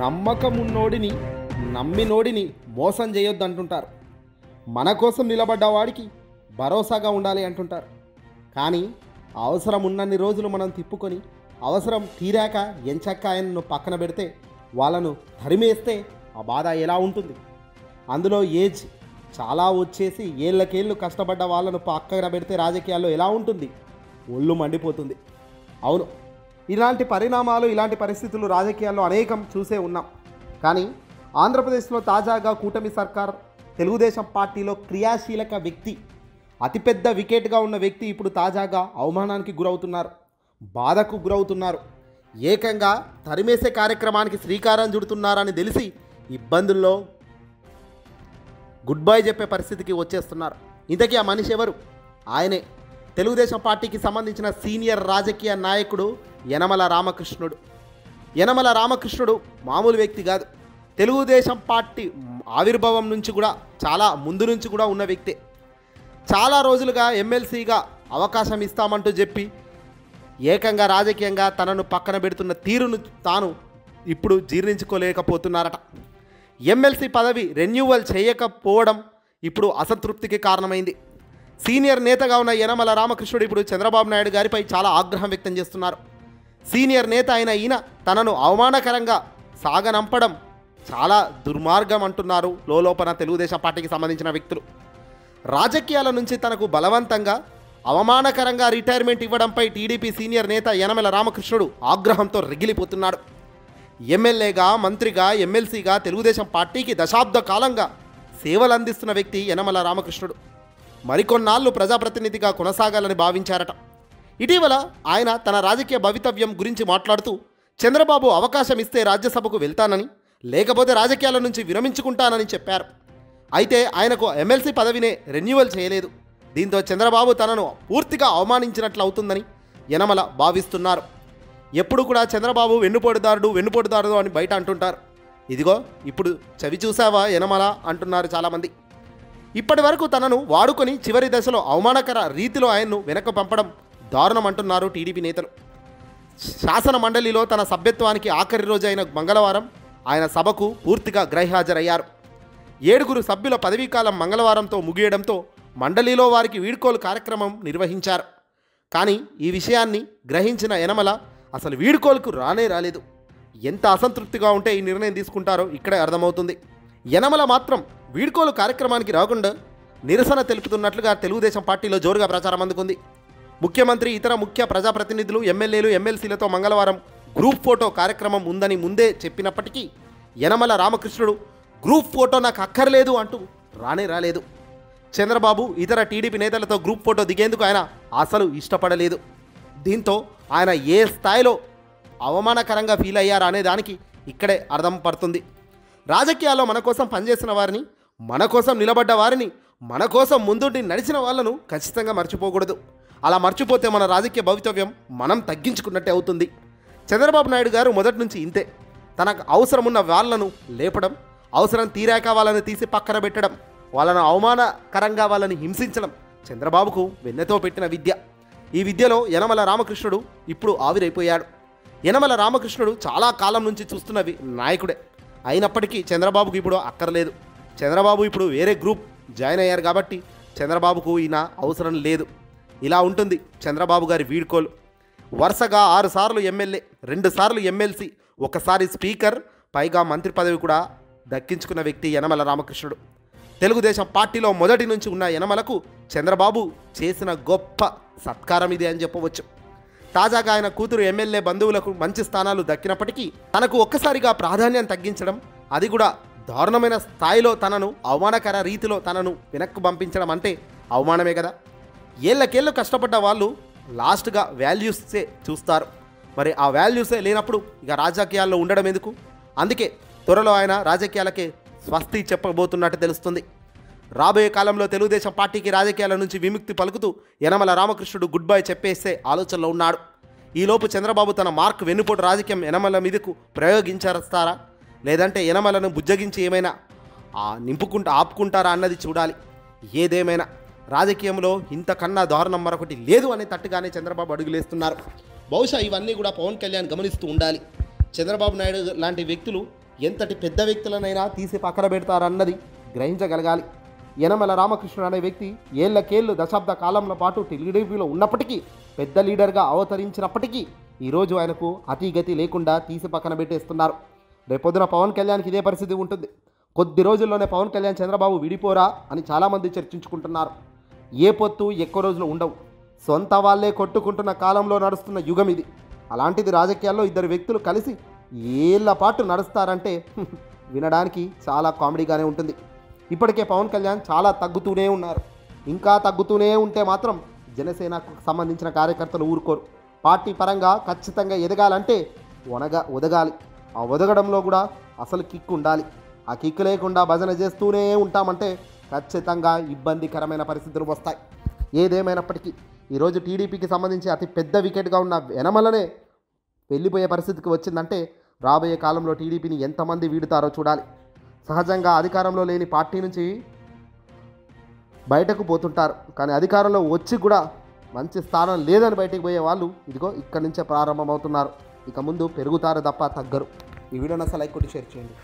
నమ్మకం ఉన్నోడిని నమ్మినోడిని మోసం చేయొద్దు అంటుంటారు. మన కోసం నిలబడ్డ వాడికి భరోసాగా ఉండాలి అంటుంటారు. కానీ అవసరం ఉన్నన్ని రోజులు మనం తిప్పుకొని అవసరం తీరాక ఎంచక్క ఆయనను పక్కన పెడితే వాళ్ళను తరిమేస్తే ఆ బాధ ఎలా ఉంటుంది? అందులో ఏజ్ చాలా వచ్చేసి ఏళ్ళకేళ్ళు కష్టపడ్డ వాళ్ళను పక్కన పెడితే రాజకీయాల్లో ఎలా ఉంటుంది? ఒళ్ళు మండిపోతుంది. అవును, ఇలాంటి పరిణామాలు ఇలాంటి పరిస్థితులు రాజకీయాల్లో అనేకం చూసే ఉన్నాం. కానీ ఆంధ్రప్రదేశ్లో తాజాగా కూటమి సర్కార్ తెలుగుదేశం పార్టీలో క్రియాశీలక వ్యక్తి, అతిపెద్ద వికెట్గా ఉన్న వ్యక్తి ఇప్పుడు తాజాగా అవమానానికి గురవుతున్నారు, బాధకు గురవుతున్నారు. ఏకంగా తరిమేసే కార్యక్రమానికి శ్రీకారం చుడుతున్నారని తెలిసి ఇబ్బందుల్లో గుడ్ బై చెప్పే పరిస్థితికి వచ్చేస్తున్నారు. ఇంతకీ ఆ మనిషి ఎవరు? ఆయనే తెలుగుదేశం పార్టీకి సంబంధించిన సీనియర్ రాజకీయ నాయకుడు యనమల రామకృష్ణుడు. యనమల రామకృష్ణుడు మామూలు వ్యక్తి కాదు. తెలుగుదేశం పార్టీ ఆవిర్భావం నుంచి కూడా చాలా ముందు నుంచి కూడా ఉన్న వ్యక్తే. చాలా రోజులుగా ఎమ్మెల్సీగా అవకాశం ఇస్తామంటూ చెప్పి ఏకంగా రాజకీయంగా తనను పక్కన పెడుతున్న తీరును తాను ఇప్పుడు జీర్ణించుకోలేకపోతున్నారట. ఎమ్మెల్సీ పదవి రెన్యూవల్ చేయకపోవడం ఇప్పుడు అసంతృప్తికి కారణమైంది. సీనియర్ నేతగా ఉన్న యనమల రామకృష్ణుడు ఇప్పుడు చంద్రబాబు నాయుడు గారిపై చాలా ఆగ్రహం వ్యక్తం చేస్తున్నారు. సీనియర్ నేత అయిన ఈయన తనను అవమానకరంగా సాగనంపడం చాలా దుర్మార్గం అంటున్నారు లోలోపన తెలుగుదేశం పార్టీకి సంబంధించిన వ్యక్తులు. రాజకీయాల నుంచి తనకు బలవంతంగా అవమానకరంగా రిటైర్మెంట్ ఇవ్వడంపై టీడీపీ సీనియర్ నేత యనమల రామకృష్ణుడు ఆగ్రహంతో రగిలిపోతున్నాడు. ఎమ్మెల్యేగా, మంత్రిగా, ఎమ్మెల్సీగా తెలుగుదేశం పార్టీకి దశాబ్ద కాలంగా సేవలు అందిస్తున్న వ్యక్తి యనమల రామకృష్ణుడు మరికొన్నాళ్ళు ప్రజాప్రతినిధిగా కొనసాగాలని భావించారట. ఇటీవల ఆయన తన రాజకీయ భవితవ్యం గురించి మాట్లాడుతూ చంద్రబాబు అవకాశం ఇస్తే రాజ్యసభకు వెళ్తానని, లేకపోతే రాజకీయాల నుంచి విరమించుకుంటానని చెప్పారు. అయితే ఆయనకు ఎమ్మెల్సీ పదవినే రెన్యువల్ చేయలేదు. దీంతో చంద్రబాబు తనను పూర్తిగా అవమానించినట్లు అవుతుందని యనమల భావిస్తున్నారు. ఎప్పుడు కూడా చంద్రబాబు వెన్నుపోటుదారుడు అని బయట అంటుంటారు. ఇదిగో ఇప్పుడు చవి చూసావా యనమల అంటున్నారు చాలామంది. ఇప్పటి వరకు తనను వాడుకొని చివరి దశలో అవమానకర రీతిలో ఆయన్ను వెనక్కి పంపడం దారుణం అంటున్నారు టీడీపీ నేతలు. శాసన మండలిలో తన సభ్యత్వానికి ఆఖరి రోజు అయిన మంగళవారం ఆయన సభకు పూర్తిగా గైర్హాజరయ్యారు. 7 సభ్యుల పదవీకాలం మంగళవారంతో ముగియడంతో మండలిలో వారికి వీడ్కోలు కార్యక్రమం నిర్వహించారు. కానీ ఈ విషయాన్ని గ్రహించిన యనమల అసలు వీడ్కోలుకు రాలేదు. ఎంత అసంతృప్తిగా ఉంటే ఈ నిర్ణయం తీసుకుంటారో ఇక్కడే అర్థమవుతుంది. యనమల మాత్రం వీడ్కోలు కార్యక్రమానికి రాకుండా నిరసన తెలుపుతున్నట్లుగా తెలుగుదేశం పార్టీలో జోరుగా ప్రచారం అందుకుంది. ముఖ్యమంత్రి, ఇతర ముఖ్య ప్రజాప్రతినిధులు, ఎమ్మెల్యేలు, ఎమ్మెల్సీలతో మంగళవారం గ్రూప్ ఫోటో కార్యక్రమం ఉందని ముందే చెప్పినప్పటికీ యనమల రామకృష్ణుడు గ్రూప్ ఫోటో నాకు అక్కర్లేదు అంటూ రాలేదు. చంద్రబాబు, ఇతర టీడీపీ నేతలతో గ్రూప్ ఫోటో దిగేందుకు ఆయన అసలు ఇష్టపడలేదు. దీంతో ఆయన ఏ స్థాయిలో అవమానకరంగా ఫీల్ అయ్యారా అనే దానికి ఇక్కడే అర్థం పడుతుంది. రాజకీయాల్లో మన కోసం పనిచేసిన వారిని, మన కోసం నిలబడ్డ వారిని, మన కోసం ముందుండి నడిచిన వాళ్ళను ఖచ్చితంగా మర్చిపోకూడదు. అలా మర్చిపోతే మన రాజకీయ భవితవ్యం మనం తగ్గించుకున్నట్టే అవుతుంది. చంద్రబాబు నాయుడు గారు మొదటి నుంచి ఇంతే. తనకు అవసరం ఉన్న వాళ్ళను లేపడం, అవసరం తీరాక వాళ్ళని తీసి పక్కన పెట్టడం, వాళ్ళను అవమానకరంగా వాళ్ళని హింసించడం చంద్రబాబుకు వెన్నెతో పెట్టిన విద్య. ఈ విద్యలో యనమల రామకృష్ణుడు ఇప్పుడు ఆవిరైపోయాడు. యనమల రామకృష్ణుడు చాలా కాలం నుంచి చూస్తున్న నాయకుడే అయినప్పటికీ చంద్రబాబుకు ఇప్పుడు అక్కర్లేదు. చంద్రబాబు ఇప్పుడు వేరే గ్రూప్ జాయిన్ అయ్యారు కాబట్టి చంద్రబాబుకు ఈయన అవసరం లేదు. ఇలా ఉంటుంది చంద్రబాబు గారి వీడ్కోలు. వరుసగా 6 సార్లు ఎమ్మెల్యే, 2 సార్లు ఎమ్మెల్సీ, 1 సారి స్పీకర్, పైగా మంత్రి పదవి కూడా దక్కించుకున్న వ్యక్తి యనమల రామకృష్ణుడు. తెలుగుదేశం పార్టీలో మొదటి నుంచి ఉన్న యనమలకు చంద్రబాబు చేసిన గొప్ప సత్కారం ఇది అని చెప్పవచ్చు. తాజాగా ఆయన కూతురు ఎమ్మెల్యే బంధువులకు మంచి స్థానాలు దక్కినప్పటికీ తనకు ఒక్కసారిగా ప్రాధాన్యం తగ్గించడం, అది కూడా దారుణమైన స్థాయిలో తనను అవమానకర రీతిలో తనను వెనక్కు పంపించడం అంటే అవమానమే కదా. ఏళ్ళకేళ్ళు కష్టపడ్డ వాళ్ళు లాస్ట్గా వాల్యూసే చూస్తారు. మరి ఆ వాల్యూసే లేనప్పుడు ఇక రాజకీయాల్లో ఉండడం ఎందుకు? అందుకే త్వరలో ఆయన రాజకీయాలకే స్వస్తి చెప్పబోతున్నట్టు తెలుస్తుంది. రాబోయే కాలంలో తెలుగుదేశం పార్టీకి రాజకీయాల నుంచి విముక్తి పలుకుతూ యనమల రామకృష్ణుడు గుడ్ బై చెప్పేసే ఆలోచనలో ఉన్నాడు. ఈలోపు చంద్రబాబు తన మార్క్ వెన్నుపోటు రాజకీయం యనమల మీదకు ప్రయోగించేస్తారా, లేదంటే యనమలను బుజ్జగించి ఏమైనా ఆపుకుంటారా అన్నది చూడాలి. ఏదేమైనా రాజకీయంలో ఇంతకన్నా దారుణం మరొకటి లేదు అనే తట్టుగానే చంద్రబాబు అడుగులేస్తున్నారు. బహుశా ఇవన్నీ కూడా పవన్ కళ్యాణ్ గమనిస్తూ ఉండాలి. చంద్రబాబు నాయుడు లాంటి వ్యక్తులు ఎంతటి పెద్ద వ్యక్తులనైనా తీసి పక్కన పెడతారన్నది గ్రహించగలగాలి. యనమల రామకృష్ణుడు అనే వ్యక్తి ఏళ్లకేళ్ళు దశాబ్ద కాలంలో పాటు టీడీపీలో ఉన్నప్పటికీ, పెద్ద లీడర్గా అవతరించినప్పటికీ ఈరోజు ఆయనకు అతిగతి లేకుండా తీసి పక్కన పెట్టేస్తున్నారు. రేపొద్దున పవన్ కళ్యాణ్కి ఇదే పరిస్థితి ఉంటుంది. కొద్ది రోజుల్లోనే పవన్ కళ్యాణ్ చంద్రబాబు విడిపోరా అని చాలామంది చర్చించుకుంటున్నారు. ఏ పొత్తు ఎక్కువ రోజులు ఉండవు. సొంత వాళ్ళే కొట్టుకుంటున్న కాలంలో నడుస్తున్న యుగం ఇది. అలాంటిది రాజకీయాల్లో ఇద్దరు వ్యక్తులు కలిసి ఏళ్ల పాటు నడుస్తారంటే వినడానికి చాలా కామెడీగానే ఉంటుంది. ఇప్పటికే పవన్ కళ్యాణ్ చాలా తగ్గుతూనే ఉన్నారు. ఇంకా తగ్గుతూనే ఉంటే మాత్రం జనసేనకు సంబంధించిన కార్యకర్తలు ఊరుకోరు. పార్టీ పరంగా ఖచ్చితంగా ఎదగాలంటే ఒదగాలి. ఆ ఒదగడంలో కూడా అసలు కిక్ ఉండాలి. ఆ కిక్ లేకుండా భజన చేస్తూనే ఉంటామంటే ఖచ్చితంగా ఇబ్బందికరమైన పరిస్థితులు వస్తాయి. ఏదేమైనప్పటికీ ఈరోజు టీడీపీకి సంబంధించి అతి పెద్ద వికెట్గా ఉన్న యనమలనే వెళ్ళిపోయే పరిస్థితికి వచ్చిందంటే రాబోయే కాలంలో టీడీపీని ఎంతమంది వీడుతారో చూడాలి. సహజంగా అధికారంలో లేని పార్టీ నుంచి బయటకు పోతుంటారు, కానీ అధికారంలో వచ్చి కూడా మంచి స్థానం లేదని బయటకు పోయే వాళ్ళు ఇదిగో ఇక్కడి నుంచే ప్రారంభమవుతున్నారు. ఇక ముందు పెరుగుతారు తప్ప తగ్గరు. ఈ వీడియోని అసలు లైక్ కొట్టి షేర్ చేయండి.